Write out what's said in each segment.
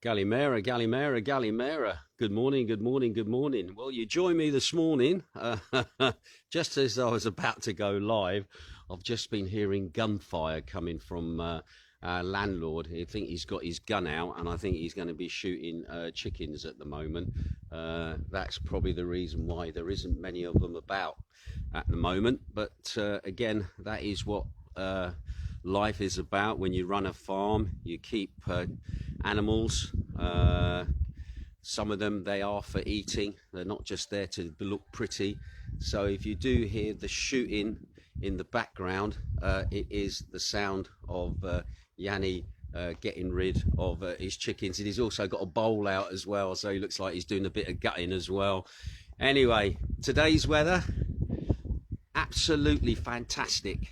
Galimera, Galimera, Galimera. Good morning, good morning, good morning. Well, you joined me this morning, just as I was about to go live. I've just been hearing gunfire coming from our landlord. I think he's got his gun out, and I think he's going to be shooting chickens at the moment. That's probably the reason why there isn't many of them about at the moment. But again, that is what life is about. When you run a farm, you keep animals. Some of them, they are for eating. They're not just there to look pretty. So if you do hear the shooting in the background, it is the sound of Yanni getting rid of his chickens. And he's also got a bowl out as well, so he looks like he's doing a bit of gutting as well. Anyway, today's weather, absolutely fantastic.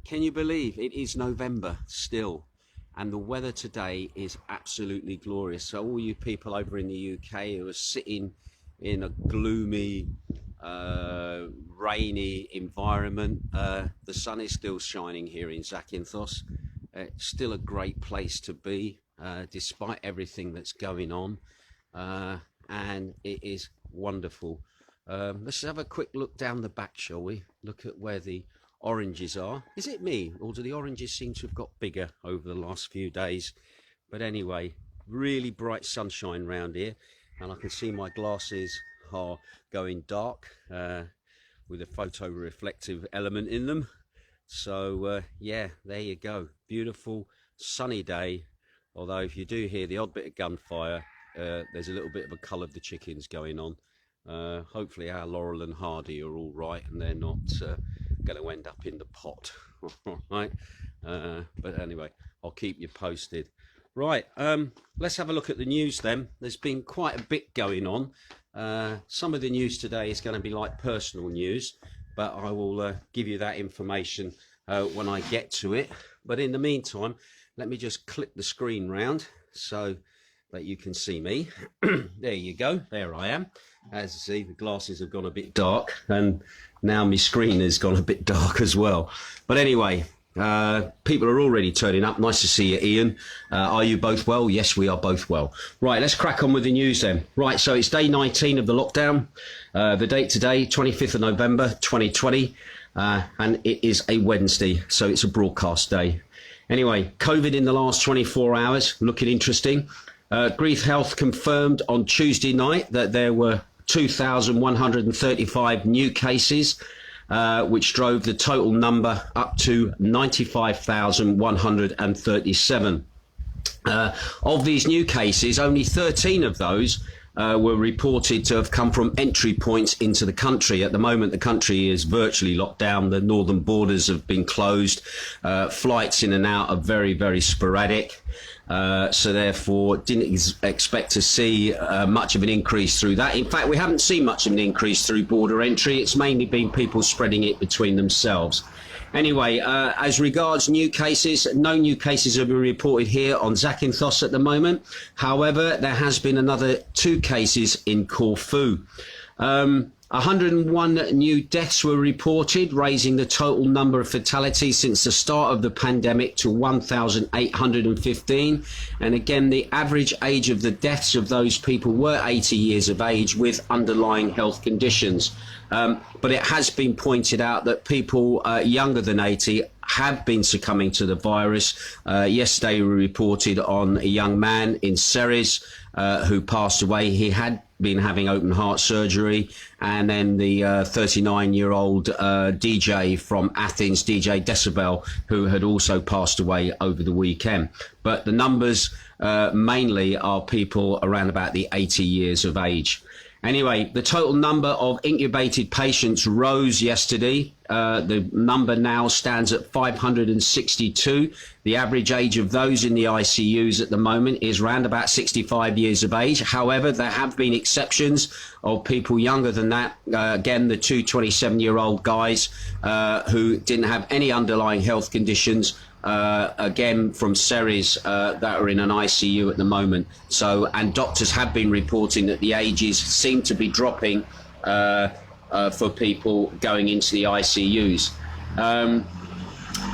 Can you believe it is November still? And the weather today is absolutely glorious. So all you people over in the UK who are sitting in a gloomy, rainy environment, the sun is still shining here in Zakynthos. It's still a great place to be, despite everything that's going on. And it is wonderful. Let's have a quick look down the back, shall we? Look at where the oranges are. Is it me, or do the oranges seem to have got bigger over the last few days? But anyway, really bright sunshine around here, and I can see my glasses are going dark with a photo-reflective element in them. So yeah, there you go. Beautiful sunny day, although if you do hear the odd bit of gunfire, there's a little bit of a cull of the chickens going on. Hopefully our Laurel and Hardy are all right and they're not going to end up in the pot. Right? But anyway, I'll keep you posted. Right, let's have a look at the news then. There's been quite a bit going on. Some of the news today is going to be like personal news, but I will give you that information when I get to it. But in the meantime, let me just click the screen round so that you can see me. There you go, there I am. As you see, the glasses have gone a bit dark, and now my screen has gone a bit dark as well. But anyway, people are already turning up. Nice to see you, Ian. Are you both well? Yes, we are both well. Right, let's crack on with the news then. Right, so it's day 19 of the lockdown. The date today, 25th of November 2020, and it is a Wednesday, so it's a broadcast day. Anyway, COVID in the last 24 hours, looking interesting. Grief Health confirmed on Tuesday night that there were 2,135 new cases, which drove the total number up to 95,137. Of these new cases, only 13 of those were reported to have come from entry points into the country. At the moment, the country is virtually locked down. The northern borders have been closed. Flights in and out are very, very sporadic. So therefore didn't expect to see much of an increase through that. In fact, we haven't seen much of an increase through border entry. It's mainly been people spreading it between themselves. Anyway, as regards new cases, no new cases have been reported here on Zakynthos at the moment. However, there has been another 2 cases in Corfu. 101 new deaths were reported, raising the total number of fatalities since the start of the pandemic to 1,815. And again, the average age of the deaths of those people were 80 years of age with underlying health conditions. But it has been pointed out that people younger than 80 have been succumbing to the virus. Yesterday we reported on a young man in Ceres who passed away. He had been having open heart surgery, and then the 39-year-old DJ from Athens, DJ Decibel, who had also passed away over the weekend. But the numbers mainly are people around about the 80 years of age. Anyway, the total number of incubated patients rose yesterday. The number now stands at 562. The average age of those in the ICUs at the moment is around about 65 years of age. However, there have been exceptions of people younger than that. Again, the 2 27-year-old guys who didn't have any underlying health conditions, again from Ceres, that are in an ICU at the moment. So, and doctors have been reporting that the ages seem to be dropping for people going into the ICUs.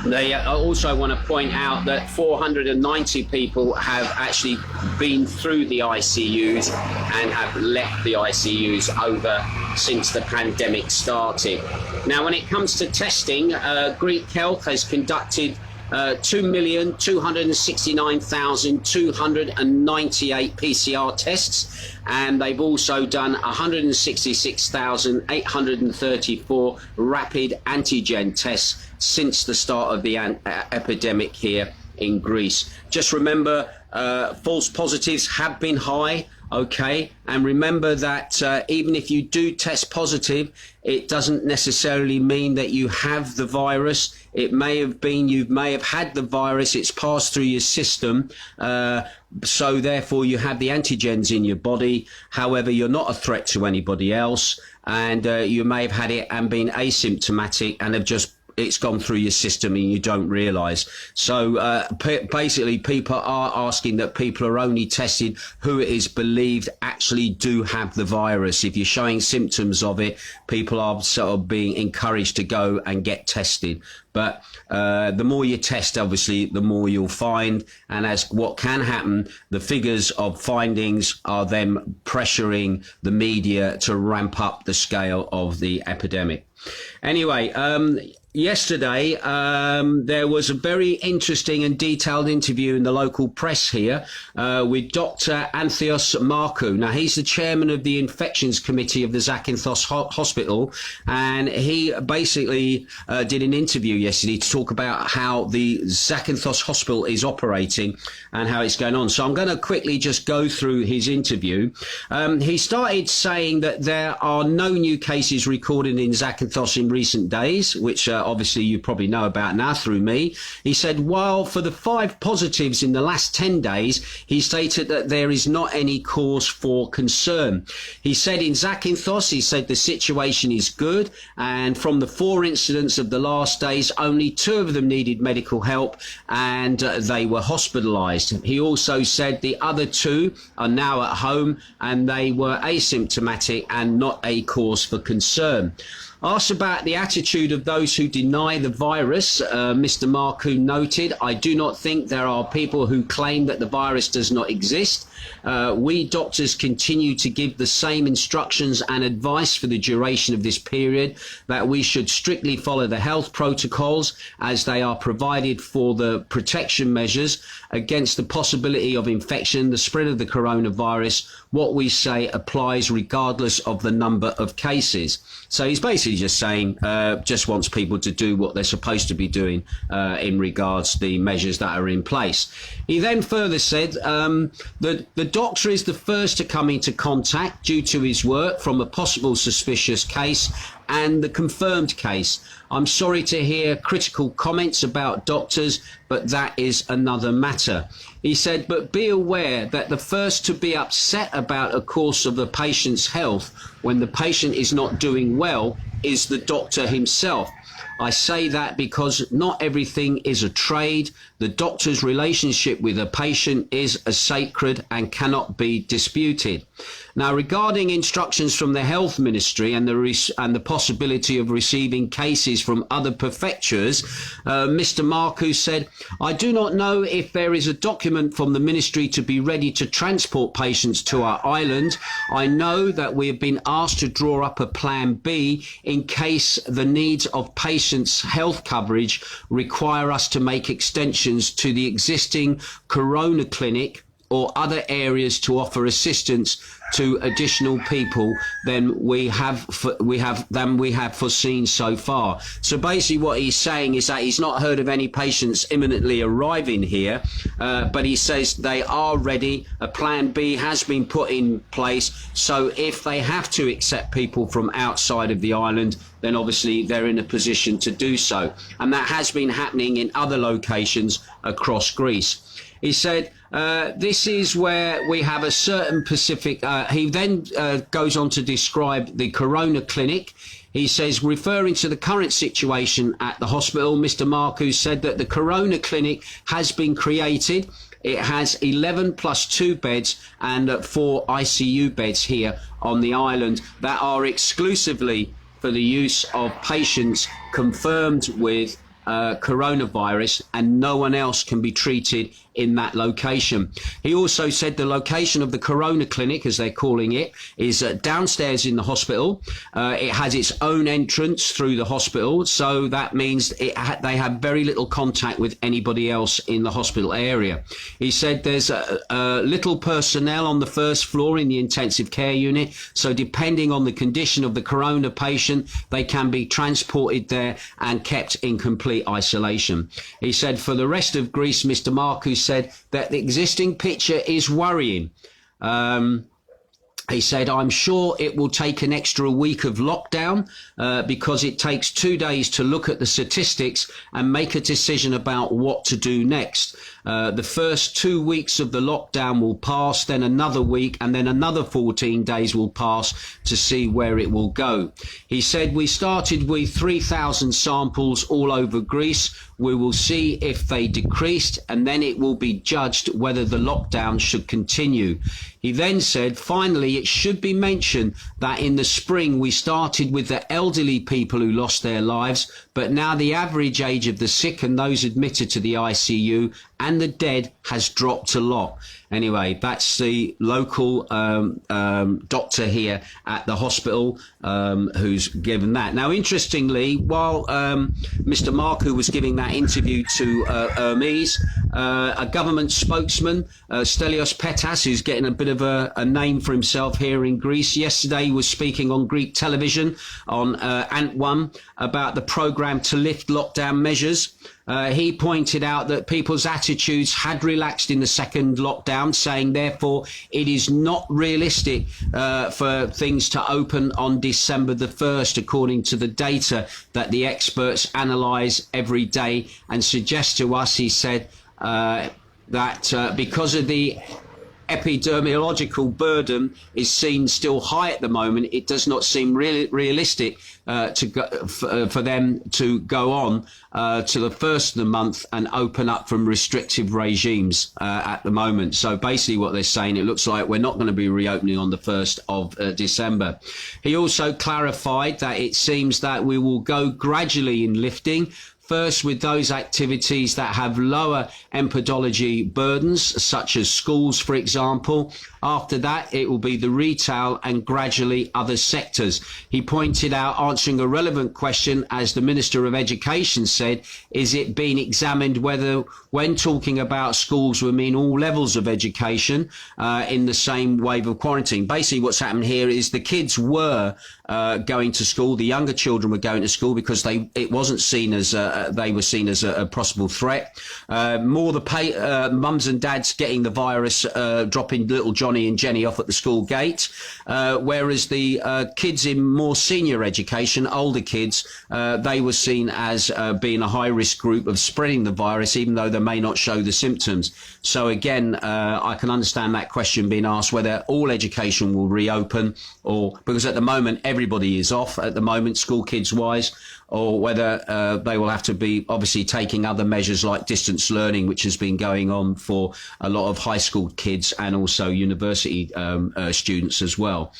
They also want to point out that 490 people have actually been through the ICUs and have left the ICUs over since the pandemic started. Now, when it comes to testing, Greek Health has conducted 2,269,298 PCR tests, and they've also done 166,834 rapid antigen tests since the start of the epidemic here in Greece. Just remember, false positives have been high. Okay, and remember that even if you do test positive, it doesn't necessarily mean that you have the virus. It may have been, you may have had the virus, it's passed through your system, so therefore you have the antigens in your body. However, you're not a threat to anybody else, and you may have had it and been asymptomatic and have just it's gone through your system and you don't realise. So basically people are asking that people are only tested who it is believed actually do have the virus. If you're showing symptoms of it, people are sort of being encouraged to go and get tested. But the more you test, obviously, the more you'll find. And as what can happen, the figures of findings are them pressuring the media to ramp up the scale of the epidemic. Anyway, yesterday, there was a very interesting and detailed interview in the local press here with Dr. Zakynthos Markou. Now, he's the chairman of the infections committee of the Zakynthos Hospital, and he basically did an interview yesterday to talk about how the Zakynthos Hospital is operating and how it's going on. So I'm going to quickly just go through his interview. He started saying that there are no new cases recorded in Zakynthos in recent days, which obviously you probably know about now through me. He said, while for the 5 positives in the last 10 days, he stated that there is not any cause for concern. He said in Zakynthos, he said the situation is good, and from the 4 incidents of the last days, only 2 of them needed medical help and they were hospitalised. He also said the other 2 are now at home and they were asymptomatic and not a cause for concern. Asked about the attitude of those who deny the virus, Mr. Markou noted, I do not think there are people who claim that the virus does not exist. We doctors continue to give the same instructions and advice for the duration of this period, that we should strictly follow the health protocols as they are provided for the protection measures against the possibility of infection, the spread of the coronavirus. What we say applies regardless of the number of cases. So he's basically just saying, just wants people to do what they're supposed to be doing in regards to the measures that are in place. He then further said that the doctor is the first to come into contact due to his work from a possible suspicious case and the confirmed case. I'm sorry to hear critical comments about doctors, but that is another matter. He said, but be aware that the first to be upset about a course of the patient's health when the patient is not doing well is the doctor himself. I say that because not everything is a trade. The doctor's relationship with a patient is a sacred and cannot be disputed. Now, regarding instructions from the health ministry and the possibility of receiving cases from other prefectures, Mr. Markou said, I do not know if there is a document from the ministry to be ready to transport patients to our island. I know that we have been asked to draw up a plan B in case the needs of patients' health coverage require us to make extensions to the existing corona clinic or other areas to offer assistance to additional people than we have foreseen so far. So basically what he's saying is that he's not heard of any patients imminently arriving here, but he says they are ready. A plan B has been put in place, so if they have to accept people from outside of the island, then obviously they're in a position to do so. And that has been happening in other locations across Greece. He said, this is where we have a certain Pacific. He then goes on to describe the Corona Clinic. He says, referring to the current situation at the hospital, Mr. Markou said that the Corona Clinic has been created. It has 11 plus 2 beds and 4 ICU beds here on the island that are exclusively for the use of patients confirmed with coronavirus, and no one else can be treated in that location. He also said the location of the Corona Clinic, as they're calling it, is downstairs in the hospital. It has its own entrance through the hospital, so that means they have very little contact with anybody else in the hospital area. He said there's little personnel on the first floor in the intensive care unit, so depending on the condition of the corona patient, they can be transported there and kept in complete isolation. He said for the rest of Greece, Mr. Markou said that the existing picture is worrying. He said, I'm sure it will take an extra week of lockdown because it takes 2 days to look at the statistics and make a decision about what to do next. The first 2 weeks of the lockdown will pass, then another week, and then another 14 days will pass to see where it will go. He said, we started with 3,000 samples all over Greece. We will see if they decreased, and then it will be judged whether the lockdown should continue. He then said, finally, it should be mentioned that in the spring we started with the elderly people who lost their lives, but now the average age of the sick and those admitted to the ICU and the dead has dropped a lot. Anyway, that's the local doctor here at the hospital who's given that. Now, interestingly, while Mr. Markou was giving that interview to Hermes, a government spokesman, Stelios Petas, who's getting a bit of a name for himself here in Greece, yesterday was speaking on Greek television on Ant 1 about the programme to lift lockdown measures. He pointed out that people's attitudes had relaxed in the second lockdown, saying, therefore, it is not realistic for things to open on December the 1st, according to the data that the experts analyse every day, and suggest to us, he said, that because of the epidemiological burden is seen still high at the moment, it does not seem realistic for them to go on to the first of the month and open up from restrictive regimes at the moment. So basically what they're saying, it looks like we're not going to be reopening on the 1st of December. He also clarified that it seems that we will go gradually in lifting, first with those activities that have lower epidemiology burdens, such as schools, for example. After that, it will be the retail and gradually other sectors. He pointed out, answering a relevant question, as the Minister of Education said, is it being examined whether, when talking about schools, we mean all levels of education in the same wave of quarantine. Basically, what's happened here is the kids were going to school, the younger children were going to school because it wasn't seen as they were seen as a possible threat. More the mums and dads getting the virus, dropping little Johnny and Jenny off at the school gate, whereas the kids in more senior education, older kids, they were seen as being a high-risk group of spreading the virus, even though they may not show the symptoms. So again, I can understand that question being asked, whether all education will reopen, or because at the moment everybody is off at the moment, school kids wise, or whether they will have to be obviously taking other measures like distance learning, which has been going on for a lot of high school kids and also university students as well.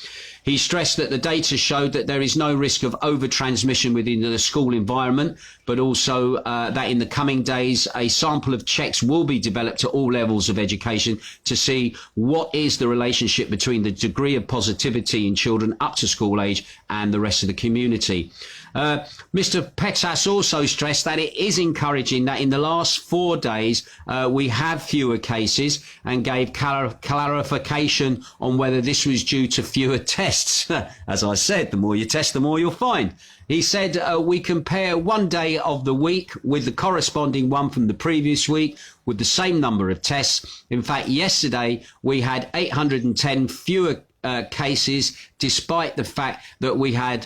He stressed that the data showed that there is no risk of over-transmission within the school environment, but also that in the coming days, a sample of checks will be developed to all levels of education to see what is the relationship between the degree of positivity in children up to school age and the rest of the community. Mr. Petas also stressed that it is encouraging that in the last 4 days we have fewer cases, and gave clarification on whether this was due to fewer tests. As I said, the more you test, the more you'll find. He said, we compare one day of the week with the corresponding one from the previous week with the same number of tests. In fact, yesterday we had 810 fewer cases, despite the fact that we had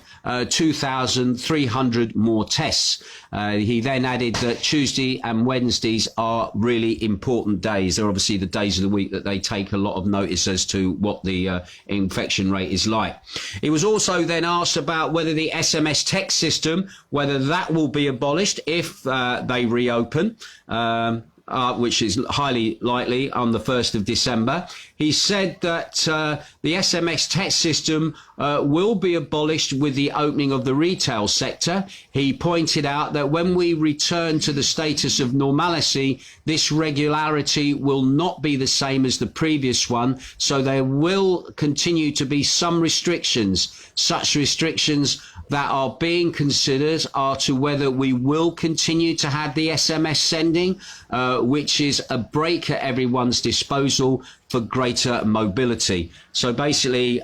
2,300 more tests. He then added that Tuesday and Wednesdays are really important days. They're obviously the days of the week that they take a lot of notice as to what the infection rate is like. He was also then asked about whether the SMS text system, whether that will be abolished if they reopen. which is highly likely on the 1st of December. He said that the SMS test system will be abolished with the opening of the retail sector. He pointed out that when we return to the status of normality, this regularity will not be the same as the previous one, so there will continue to be some restrictions. Such restrictions that are being considered are to whether we will continue to have the SMS sending, which is a break at everyone's disposal for greater mobility. So basically,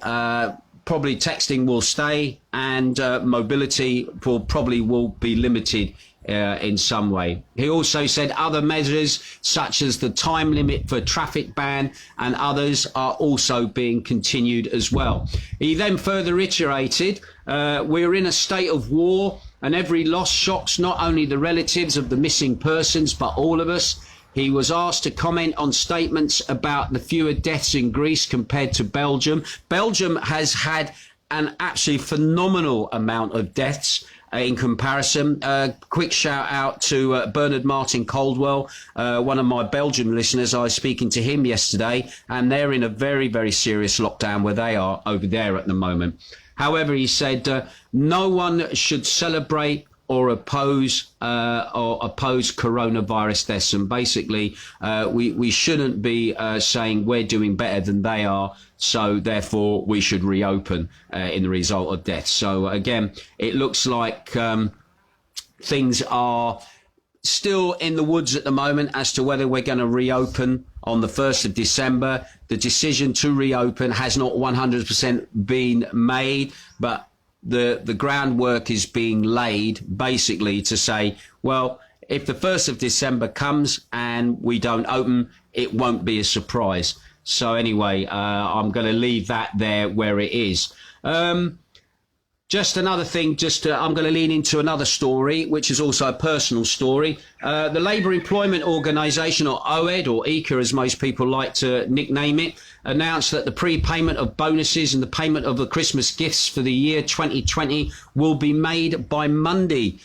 probably texting will stay, and mobility will be limited in some way. He also said other measures such as the time limit for traffic ban and others are also being continued as well. He then further reiterated, we're in a state of war and every loss shocks not only the relatives of the missing persons but all of us. He was asked to comment on statements about the fewer deaths in Greece compared to Belgium. Belgium has had an absolutely phenomenal amount of deaths in comparison. Quick shout out to Bernard Martin Coldwell, one of my Belgian listeners. I was speaking to him yesterday, and they're in a very, very serious lockdown where they are over there at the moment. However, he said no one should celebrate or oppose coronavirus deaths, and basically we shouldn't be saying we're doing better than they are, so therefore we should reopen in the result of deaths. So again, it looks like things are still in the woods at the moment as to whether we're going to reopen on the 1st of December. The decision to reopen has not 100% been made, but the groundwork is being laid basically to say, well, if the 1st of December comes and we don't open, it won't be a surprise. So anyway, I'm going to leave that there where it is. Just another thing, I'm going to lean into another story, which is also a personal story. The Labour Employment Organisation, or OAED, or ECA as most people like to nickname it, announced that the prepayment of bonuses and the payment of the Christmas gifts for the year 2020 will be made by Monday,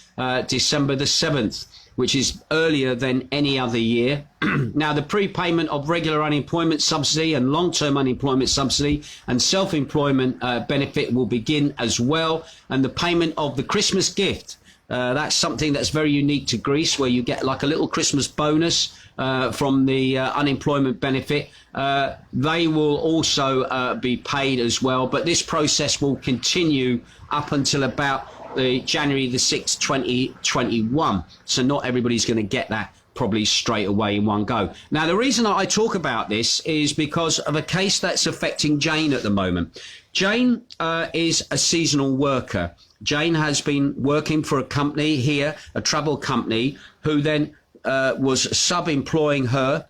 December the 7th, which is earlier than any other year. Now, the prepayment of regular unemployment subsidy and long-term unemployment subsidy and self-employment benefit will begin as well. And the payment of the Christmas gift, that's something that's very unique to Greece, where you get like a little Christmas bonus from the unemployment benefit. They will also be paid as well. But this process will continue up until about January the 6th, 2021. So not everybody's going to get that probably straight away in one go. Now, the reason I talk about this is because of a case that's affecting Jane at the moment. Jane is a seasonal worker. Jane has been working for a company here, a travel company, who then was sub-employing her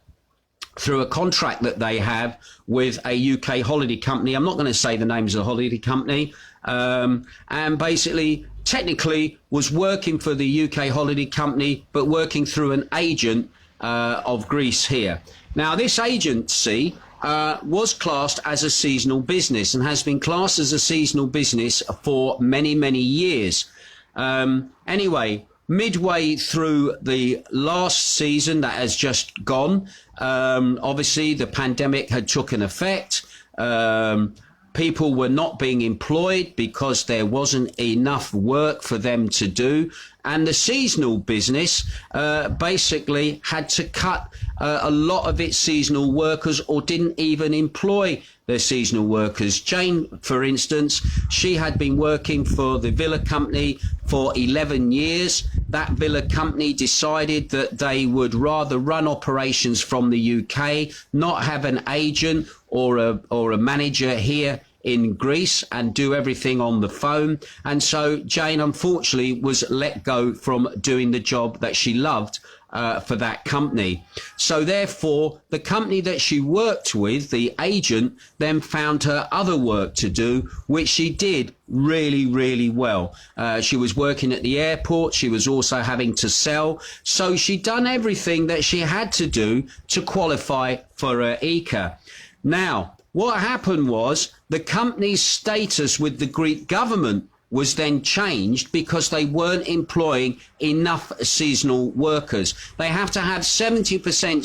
through a contract that they have with a UK holiday company. I'm not going to say the names of the holiday company. And basically, technically was working for the UK holiday company, but working through an agent of Greece here. Now, this agency was classed as a seasonal business and has been classed as a seasonal business for many, many years. Anyway, midway through the last season that has just gone, obviously the pandemic had taken effect. People were not being employed because there wasn't enough work for them to do. And the seasonal business basically had to cut a lot of its seasonal workers, or didn't even employ their seasonal workers. Jane, for instance, she had been working for the villa company for 11 years. That villa company decided that they would rather run operations from the UK, not have an agent or a manager here in Greece, and do everything on the phone. And so Jane, unfortunately, was let go from doing the job that she loved for that company. So therefore, the company that she worked with, the agent, then found her other work to do, which she did really, really well. She was working at the airport. She was also having to sell. So she'd done everything that she had to do to qualify for ECA. Now, what happened was the company's status with the Greek government was then changed because they weren't employing enough seasonal workers. They have to have 70%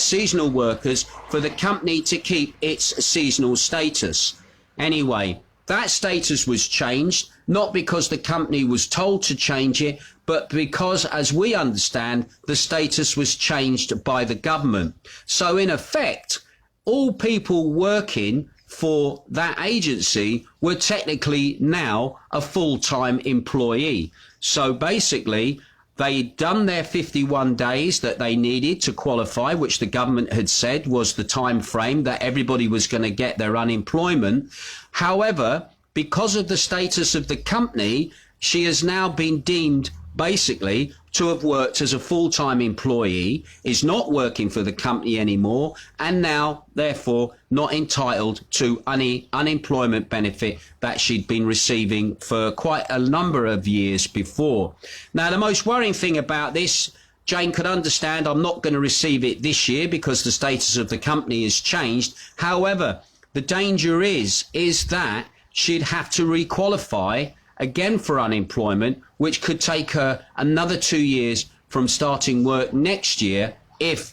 seasonal workers for the company to keep its seasonal status. Anyway, that status was changed, not because the company was told to change it, but because, as we understand, the status was changed by the government. So in effect, all people working for that agency were technically now a full-time employee. So basically, they'd done their 51 days that they needed to qualify, which the government had said was the time frame that everybody was going to get their unemployment. However, because of the status of the company, she has now been deemed basically to have worked as a full-time employee, is not working for the company anymore, and now therefore not entitled to any unemployment benefit that she'd been receiving for quite a number of years before. Now, the most worrying thing about this, Jane could understand, I'm not going to receive it this year because the status of the company has changed. However, the danger is that she'd have to requalify again for unemployment, which could take her another 2 years from starting work next year if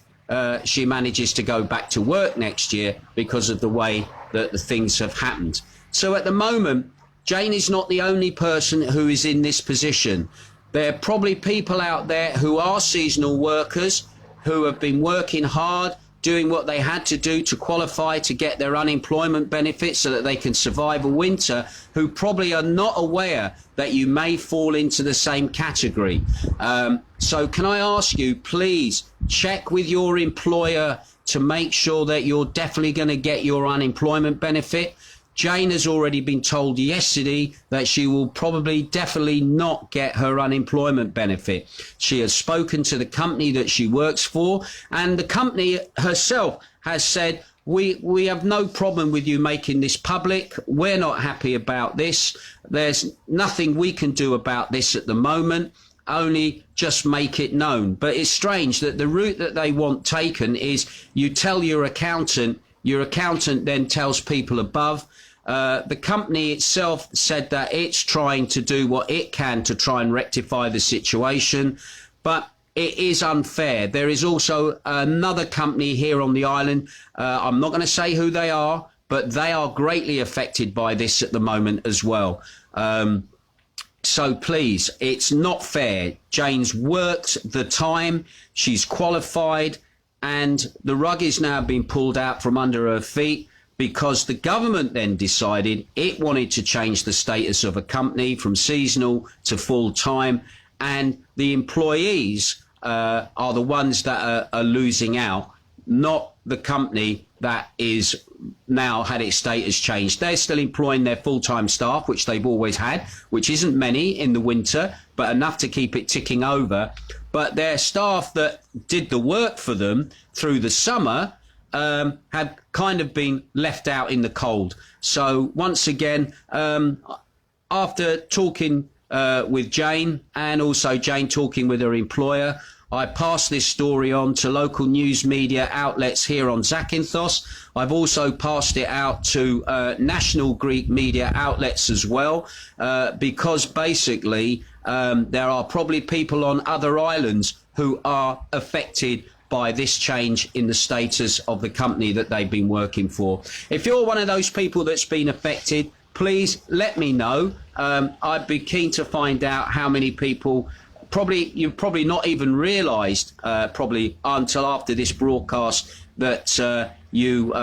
she manages to go back to work next year because of the way that the things have happened. So at the moment, Jane is not the only person who is in this position. There are probably people out there who are seasonal workers who have been working hard, doing what they had to do to qualify to get their unemployment benefits so that they can survive a winter, who probably are not aware that you may fall into the same category. So can I ask you, please check with your employer to make sure that you're definitely going to get your unemployment benefit. Jane has already been told yesterday that she will probably definitely not get her unemployment benefit. She has spoken to the company that she works for, and the company herself has said, we have no problem with you making this public. We're not happy about this. There's nothing we can do about this at the moment, only just make it known. But it's strange that the route that they want taken is you tell your accountant then tells people above. The company itself said that it's trying to do what it can to try and rectify the situation, but it is unfair. There is also another company here on the island. I'm not going to say who they are, but they are greatly affected by this at the moment as well. So please, it's not fair. Jane's worked the time, she's qualified, and the rug is now being pulled out from under her feet because the government then decided it wanted to change the status of a company from seasonal to full-time, and the employees are the ones that are losing out, not the company that is now had its status changed. They're still employing their full-time staff, which they've always had, which isn't many in the winter, but enough to keep it ticking over. But their staff that did the work for them through the summer have kind of been left out in the cold. So once again, after talking with Jane, and also Jane talking with her employer, I passed this story on to local news media outlets here on Zakynthos. I've also passed it out to national Greek media outlets as well, because basically there are probably people on other islands who are affected by this change in the status of the company that they've been working for. If you're one of those people that's been affected, please let me know. I'd be keen to find out how many people. You've probably not even realised, probably until after this broadcast, that you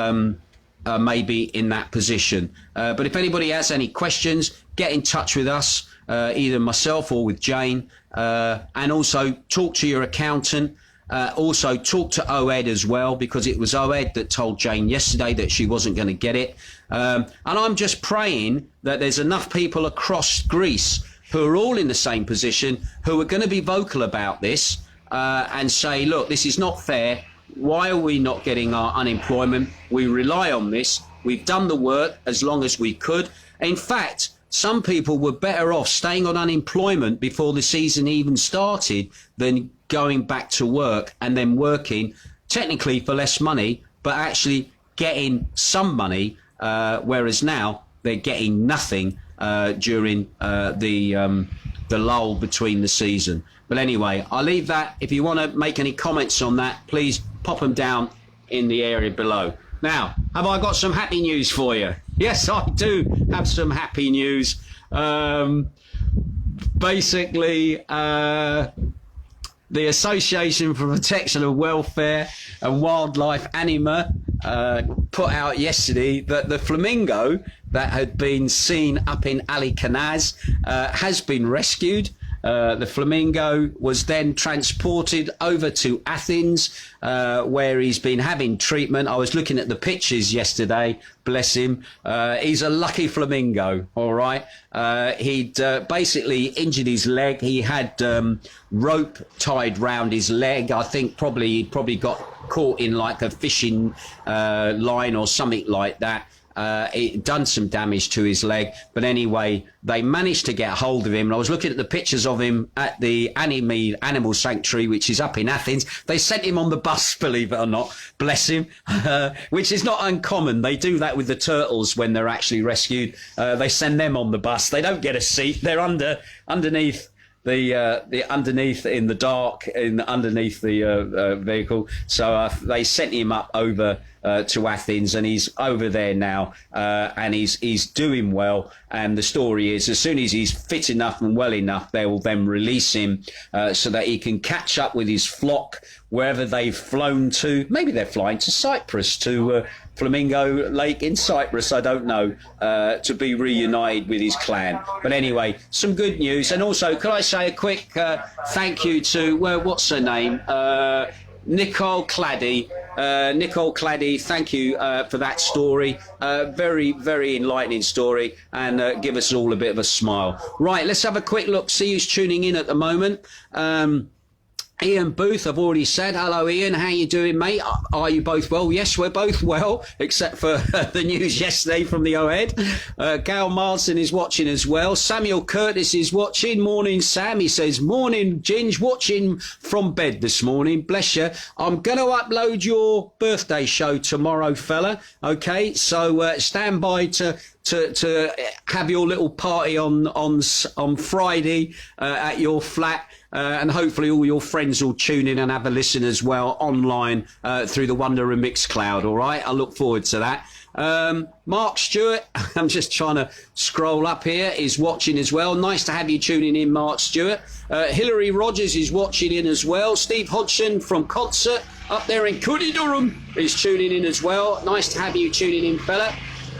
may be in that position. But if anybody has any questions, get in touch with us, either myself or with Jane, and also talk to your accountant. Also talk to OAED as well, because it was OAED that told Jane yesterday that she wasn't going to get it. And I'm just praying that there's enough people across Greece who are all in the same position, who are going to be vocal about this and say, look, this is not fair. Why are we not getting our unemployment? We rely on this. We've done the work as long as we could. In fact, some people were better off staying on unemployment before the season even started than going back to work and then working technically for less money, but actually getting some money, whereas now they're getting nothing. during the lull between the season. But anyway, I'll leave that. If you want to make any comments on that, please pop them down in the area below. Now, have I got some happy news for you? Yes, I do have some happy news. Basically, the Association for Protection of Welfare and Wildlife Anima put out yesterday that the flamingo that had been seen up in Ali Kanaz has been rescued. The flamingo was then transported over to Athens, where he's been having treatment. I was looking at the pictures yesterday, bless him. He's a lucky flamingo, all right. He'd basically injured his leg. He had rope tied round his leg. I think he'd probably got caught in like a fishing line or something like that. It done some damage to his leg, but anyway, they managed to get hold of him. And I was looking at the pictures of him at the Animal Sanctuary, which is up in Athens. They sent him on the bus, believe it or not, bless him, which is not uncommon. They do that with the turtles when they're actually rescued. They send them on the bus. They don't get a seat. They're underneath the underneath in the dark, underneath the vehicle. So they sent him up over to Athens, and he's over there now, and he's doing well. And the story is, as soon as he's fit enough and well enough, they will then release him so that he can catch up with his flock wherever they've flown to. Maybe they're flying to Cyprus, to Flamingo Lake in Cyprus, I don't know, to be reunited with his clan. But anyway, some good news. And also, could I say a quick thank you to, what's her name? Nicole Claddy. Nicole Claddy, thank you for that story. Very, very enlightening story, and give us all a bit of a smile. Right, let's have a quick look, see who's tuning in at the moment. Ian Booth, I've already said. Hello, Ian. How you doing, mate? Are you both well? Yes, we're both well, except for the news yesterday from the OAED. Gail Marsden is watching as well. Samuel Curtis is watching. Morning, Sam. He says, morning, Ginge. Watching from bed this morning. Bless you. I'm going to upload your birthday show tomorrow, fella. Okay, so stand by to have your little party on Friday at your flat. And hopefully all your friends will tune in and have a listen as well online through the Wonder Remix Cloud. All right, I look forward to that. Mark Stewart, I'm just trying to scroll up here, is watching as well. Nice to have you tuning in, Mark Stewart. Hilary Rogers is watching in as well. Steve Hodgson from Concert up there in County Durham is tuning in as well. Nice to have you tuning in, fella.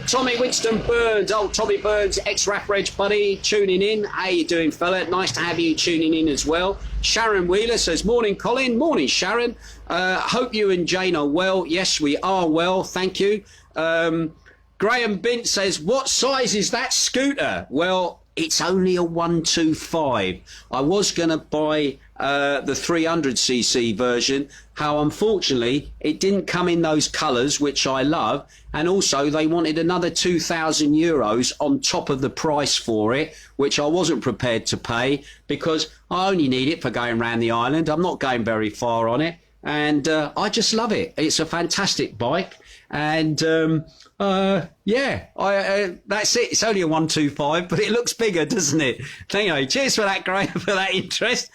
Tommy Winston Burns, old Tommy Burns, ex-Rap Reg buddy, tuning in. How you doing, fella? Nice to have you tuning in as well. Sharon Wheeler says, morning, Colin. Morning, Sharon. Hope you and Jane are well. Yes, we are well. Thank you. Graham Bint says, what size is that scooter? Well, it's only a 125. I was going to buy the 300cc version. How unfortunately it didn't come in those colours, which I love, and also they wanted another €2,000 on top of the price for it, which I wasn't prepared to pay, because I only need it for going around the island. I'm not going very far on it, and I just love it. It's a fantastic bike, and yeah, that's it. It's only a 125, but it looks bigger, doesn't it? Anyway, cheers for that, Graham, for that interest.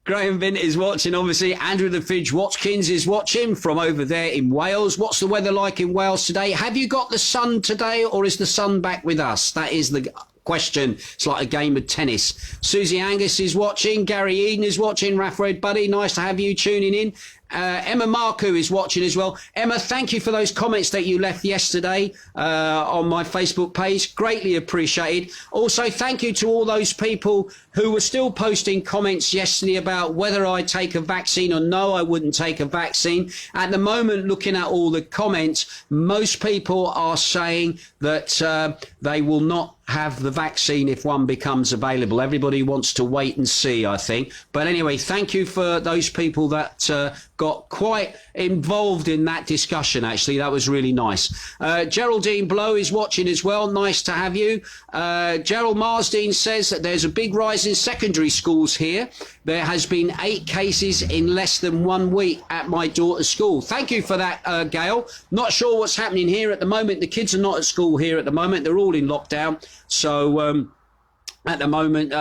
Graham Vint is watching, obviously. Andrew the Fidge Watkins is watching from over there in Wales. What's the weather like in Wales today? Have you got the sun today, or is the sun back with us? That is the question. It's like a game of tennis. Susie Angus is watching. Gary Eden is watching. Raff Red Buddy, nice to have you tuning in. Emma Marku is watching as well. Emma, thank you for those comments that you left yesterday on my Facebook page. Greatly appreciated. Also, thank you to all those people who were still posting comments yesterday about whether I take a vaccine or no, I wouldn't take a vaccine. At the moment, looking at all the comments, most people are saying that they will not have the vaccine if one becomes available. Everybody wants to wait and see, I think. But anyway, thank you for those people that got quite involved in that discussion, actually. That was really nice. Geraldine Blow is watching as well. Nice to have you. Gerald Marsden says that there's a big rise in secondary schools here. There has been 8 cases in less than 1 week at my daughter's school. Thank you for that, Gail. Not sure what's happening here at the moment. The kids are not at school here at the moment. They're all in lockdown. So at the moment,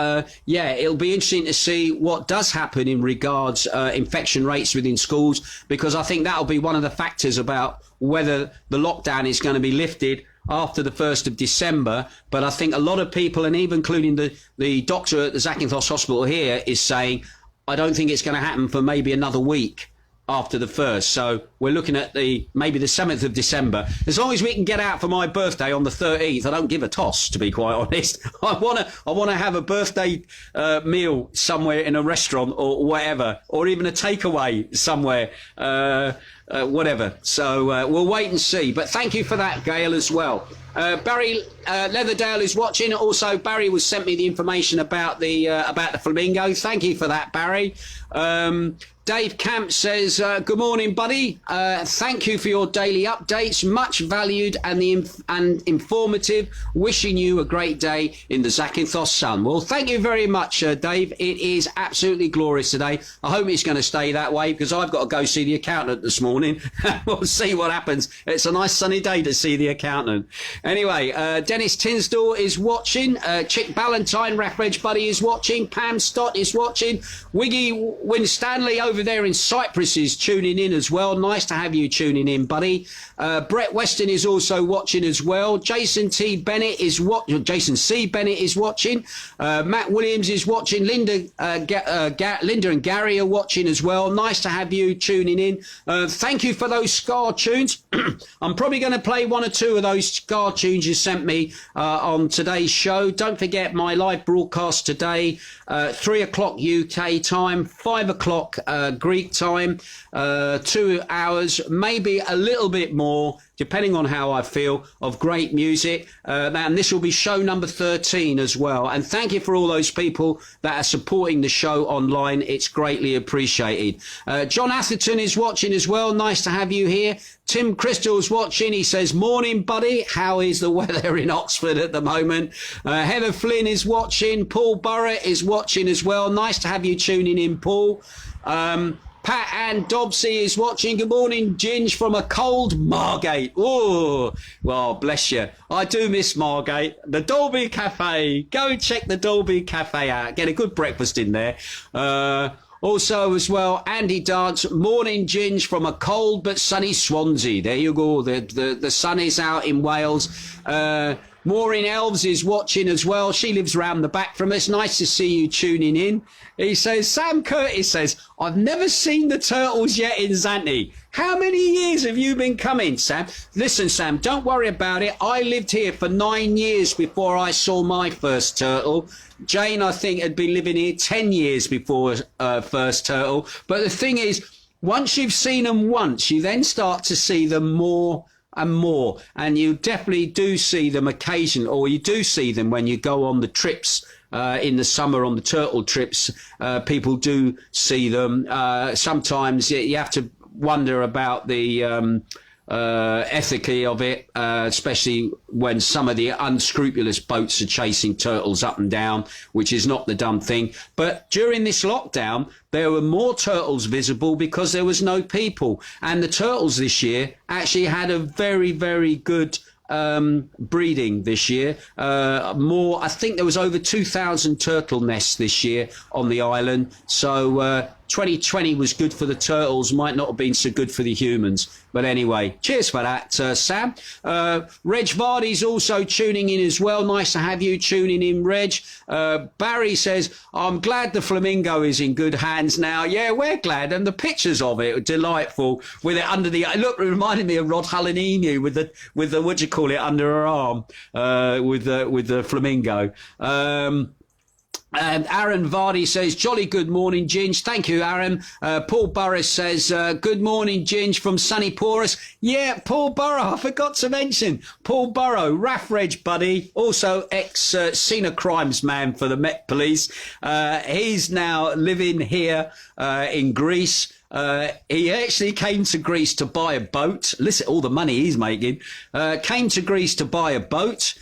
yeah, it'll be interesting to see what does happen in regards infection rates within schools, because I think that'll be one of the factors about whether the lockdown is going to be lifted after the 1st of December. But I think a lot of people, and even including the doctor at the Zakynthos Hospital here, is saying, I don't think it's going to happen for maybe another week after the 1st. So we're looking at maybe the 7th of December. As long as we can get out for my birthday on the 13th, I don't give a toss, to be quite honest. I want to have a birthday meal somewhere in a restaurant or whatever, or even a takeaway somewhere, whatever. So we'll wait and see. But thank you for that, Gail, as well. Barry Leatherdale is watching. Also, Barry was sent me the information about the flamingo. Thank you for that, Barry. Dave Camp says, good morning, buddy. Thank you for your daily updates. Much valued and informative. Wishing you a great day in the Zakynthos sun. Well, thank you very much, Dave. It is absolutely glorious today. I hope it's going to stay that way, because I've got to go see the accountant this morning. We'll see what happens. It's a nice sunny day to see the accountant. Anyway, Dennis Tinsdale is watching. Chick Ballantyne, Raffridge Buddy, is watching. Pam Stott is watching. Wiggy Winstanley over there in Cyprus is tuning in as well. Nice to have you tuning in, buddy. Brett Weston is also watching as well. Jason C. Bennett is watching. Matt Williams is watching. Linda and Gary are watching as well. Nice to have you tuning in. Thank you for those Scar tunes. I'm probably going to play one or two of those Scar tunes you sent me on today's show. Don't forget my live broadcast today, 3 o'clock UK time, 5 o'clock Greek time, 2 hours, maybe a little bit more, depending on how I feel, of great music. And this will be show number 13 as well. And thank you for all those people that are supporting the show online. It's greatly appreciated. John Atherton is watching as well. Nice to have you here. Tim Crystal's watching. He says, morning, buddy. How is the weather in Oxford at the moment? Heather Flynn is watching. Paul Burrett is watching as well. Nice to have you tuning in, Paul. Pat Ann Dobsey is watching. Good morning, Ginge, from a cold Margate. Oh, well, bless you. I do miss Margate. The Dolby Cafe. Go check the Dolby Cafe out. Get a good breakfast in there. Also, as well, Andy Dance. Morning, Ginge, from a cold but sunny Swansea. There you go. The sun is out in Wales. Maureen Elves is watching as well. She lives round the back from us. Nice to see you tuning in. He says, Sam Curtis says, I've never seen the turtles yet in Zante. How many years have you been coming, Sam? Listen, Sam, don't worry about it. I lived here for 9 years before I saw my first turtle. Jane, I think, had been living here 10 years before first turtle. But the thing is, once you've seen them once, you then start to see them more and more. And you definitely do see them occasionally, or you do see them when you go on the trips. In the summer on the turtle trips, people do see them. Sometimes you have to wonder about the ethically of it, especially when some of the unscrupulous boats are chasing turtles up and down, which is not the dumb thing. But during this lockdown, there were more turtles visible because there was no people. And the turtles this year actually had a very, very good breeding this year. I think there was over 2,000 turtle nests this year on the island. So 2020 was good for the turtles, might not have been so good for the humans. But anyway, cheers for that, Sam. Reg Vardy's also tuning in as well. Nice to have you tuning in, Reg. Barry says, I'm glad the flamingo is in good hands now. Yeah, we're glad. And the pictures of it are delightful with it under the, look, it reminded me of Rod Hullenemu with the, what do you call it, under her arm, with the flamingo. And Aaron Vardy says, jolly good morning, Ginge. Thank you, Aaron. Paul Burris says, good morning, Ginge, from sunny Porus. Yeah, Paul Burrow, I forgot to mention. Paul Burrow, Raffridge buddy, also ex-Cena crimes man for the Met Police. He's now living here in Greece. He actually came to Greece to buy a boat. Listen, all the money he's making. Came to Greece to buy a boat.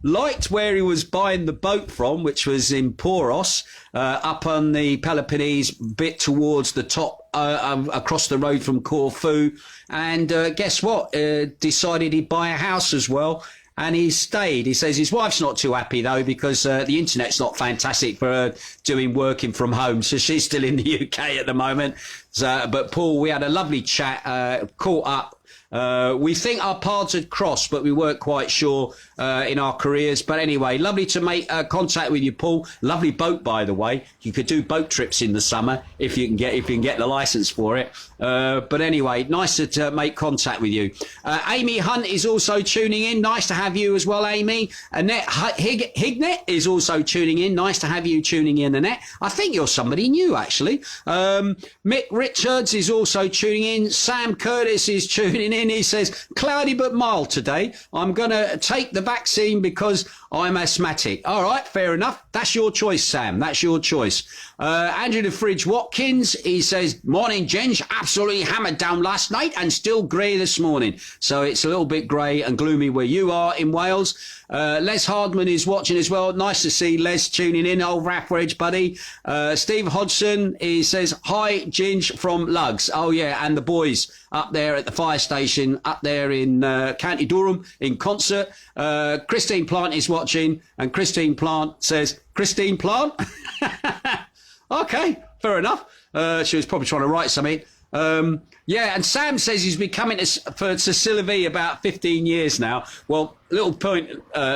Liked where he was buying the boat from, which was in Poros, up on the Peloponnese, bit towards the top, across the road from Corfu. And guess what? Decided he'd buy a house as well. and he's stayed. He says his wife's not too happy though because the internet's not fantastic for her working from home, so she's still in the UK at the moment. So, but Paul, we had a lovely chat, caught up. We think our paths had crossed, but we weren't quite sure in our careers. But anyway, lovely to make contact with you, Paul. Lovely boat, by the way. You could do boat trips in the summer if you can get the license for it. But anyway, nice to make contact with you. Amy Hunt is also tuning in. Nice to have you as well, Amy. Annette Hignet is also tuning in. Nice to have you tuning in, Annette. I think you're somebody new, actually. Mick Richards is also tuning in. Sam Curtis is tuning in. He says, cloudy but mild today. I'm going to take the vaccine because I'm asthmatic. All right, fair enough. That's your choice, Sam. That's your choice. Andrew the Fridge Watkins, he says, morning, Ginge. Absolutely hammered down last night and still grey this morning. So it's a little bit grey and gloomy where you are in Wales. Les Hardman is watching as well. Nice to see Les tuning in. Old average, buddy. Steve Hodgson, he says, hi, Ginge from Lugs. Oh, yeah, and the boys up there at the fire station, up there in County Durham in concert. Christine Plant is watching, and Christine Plant says, Christine Plant? Okay, fair enough. She was probably trying to write something. Yeah, and Sam says he's been coming to Sicily about 15 years now. Well, little point,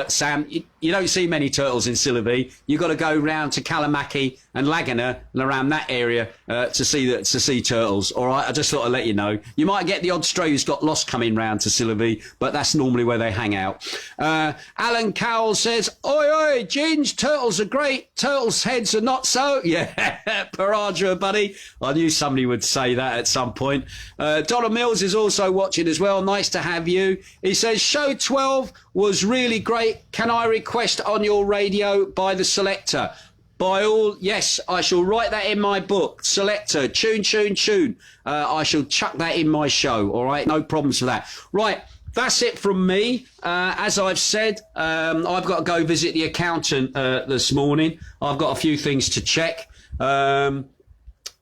Sam, you don't see many turtles in Sicily. You've got to go round to Kalamaki and Laguna and around that area to see turtles. All right, I just thought I'd let you know. You might get the odd stray who's got lost coming round to Sicily, but that's normally where they hang out. Alan Cowell says, oi, oi, Ginge, turtles are great. Turtles' heads are not so. Yeah, Paradra, buddy. I knew somebody would say that at some point. Donna Mills is also watching as well. Nice to have you. He says, show 12 was really great. Can I request on your radio by the Selector? By all, yes, I shall write that in my book. Selector, tune, tune, tune. I shall chuck that in my show, all right? No problems with that. Right, that's it from me. As I've said, I've got to go visit the accountant this morning. I've got a few things to check.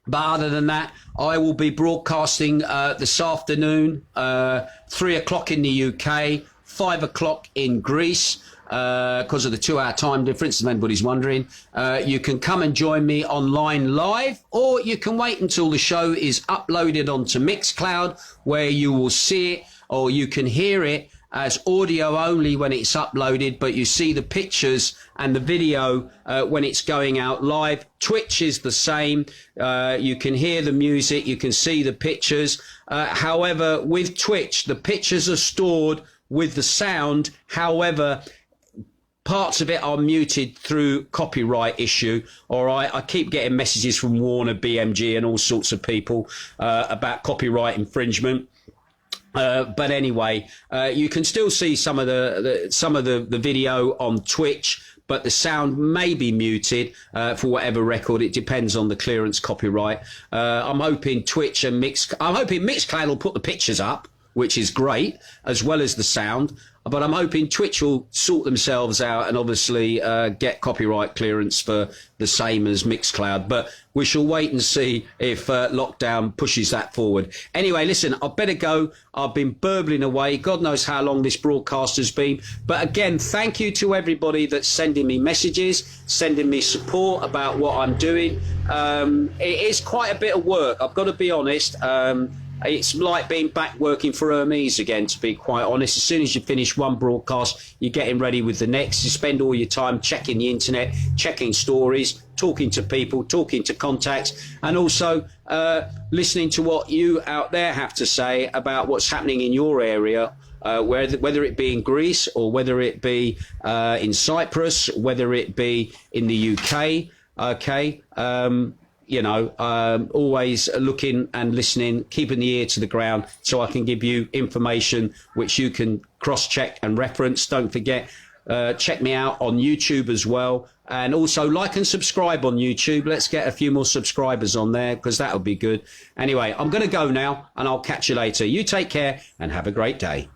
But other than that, I will be broadcasting this afternoon, 3 o'clock in the UK, 5 o'clock in Greece, because of the 2-hour time difference, if anybody's wondering. You can come and join me online live, or you can wait until the show is uploaded onto Mixcloud, where you will see it, or you can hear it as audio only when it's uploaded, but you see the pictures and the video when it's going out live. Twitch is the same. You can hear the music, you can see the pictures. However, with Twitch, the pictures are stored with the sound. However, parts of it are muted through copyright issue. All right, I keep getting messages from Warner, BMG, and all sorts of people about copyright infringement. But anyway, you can still see some of the video on Twitch, but the sound may be muted for whatever record. It depends on the clearance copyright. I'm hoping Twitch and I'm hoping Mixcloud will put the pictures up, which is great, as well as the sound. But I'm hoping Twitch will sort themselves out and obviously get copyright clearance for the same as Mixcloud. But we shall wait and see if Lockdown pushes that forward. Anyway, listen, I better go. I've been burbling away. God knows how long this broadcast has been. But again, thank you to everybody that's sending me messages, sending me support about what I'm doing. It is quite a bit of work, I've got to be honest. It's like being back working for Hermes again, to be quite honest. As soon as you finish one broadcast, you're getting ready with the next. You spend all your time checking the internet, checking stories, talking to people, talking to contacts, and also listening to what you out there have to say about what's happening in your area, whether it be in Greece or whether it be in Cyprus, whether it be in the UK. Okay. You know, always looking and listening, keeping the ear to the ground so I can give you information which you can cross-check and reference. Don't forget, check me out on YouTube as well. And also like and subscribe on YouTube. Let's get a few more subscribers on there because that would be good. Anyway, I'm going to go now and I'll catch you later. You take care and have a great day.